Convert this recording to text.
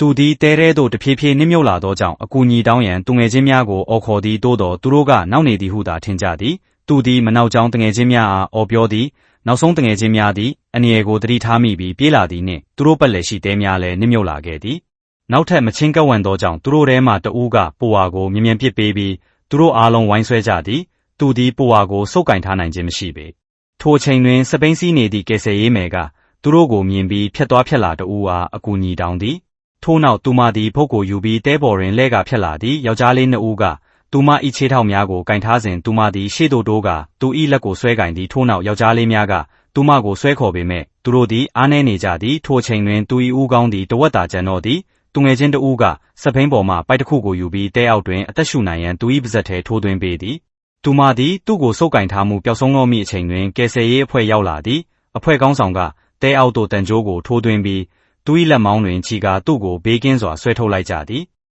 သူသည်တဲထဲသို့တဖြည်းဖြည်းနစ်မြုပ်လာသောကြောင့်အကူအညီတောင်းရန်သူငယ်ချင်းများကိုအော်ခေါ်သည်သို့သော်သူတို့ကနောက်နေသည်ဟုသာထင်ကြသည်သူသည်မနောက်ကြောင်းတငယ်ချင်းများအားအော်ပြောသည်နောက်ဆုံးတငယ်ချင်းများသည်အန္တရာယ်ကိုသတိထားမိပြီးပြေးလာသည်နှင့်သူတို့ပတ်လည်ရှိတဲများလည်းနစ်မြုပ်လာခဲ့သည်နောက်ထပ်မချင်းကပ်ဝံသောကြောင့်သူတို့ထဲမှတဦးကပိုဝါကိုမြင်မြန်ပစ်ပေးပြီးသူတို့အားလုံးဝိုင်းဆွဲကြသည်သူသည်ပိုဝါကိုစုပ်ကင်ထားနိုင်ခြင်းမရှိပေထိုအချိန်တွင်စပိန်စီးနေသည့်ကယ်ဆယ်ရေးမယ်ကသူတို့ကိုမြင်ပြီးဖြတ်သွားဖြတ်လာတဦးအားအကူအညီတောင်းသည်ထို့နောက်သူမသည်ဖုတ်ကိုယူပြီးတဲပေါ်တွင်လှဲ့ကဖြတ်လာသည်ယောက်ျားလေးနှစ်ဦးကသူမ၏ခြေထောက်များကိုကင်ထားစဉ်သူမသည်ရှေ့သို့တိုးကသူ၏လက်ကိုဆွဲကင်သည်ထို့နောက်ယောက်ျားလေးများကသူမကိုဆွဲခေါ်ပေမဲ့သူတို့သည်အားနည်းနေကြသည်ထိုအချိန်တွင်သူ၏ဦးခေါင်းသည်တဝက်သာကျန်တော့သည်သူငယ်ချင်းတဦးကစပိန်ပေါ်မှပိုက်တစ်ခုကိုယူပြီးတဲအောက်တွင်အသက်ရှူနိုင်ရန်သူ၏ပါးစပ်ထဲထိုးသွင်းပေးသည်သူမသည်သူ့ကိုစုပ်ကင်ထားမှုပျောက်ဆုံးတော့မည့်အချိန်တွင်ကယ်ဆယ်ရေးအဖွဲ့ရောက်လာသည်အဖွဲ့ခေါင်းဆောင်ကတဲအောက်သို့တန်ကြိုးကိုထိုးသွင်းပြီးသူ၏လက်မောင်းတွင်ခြိကာသူ့ကိုဘေးကင်းစွာဆွဲထုတ်လိုက်ကြသည်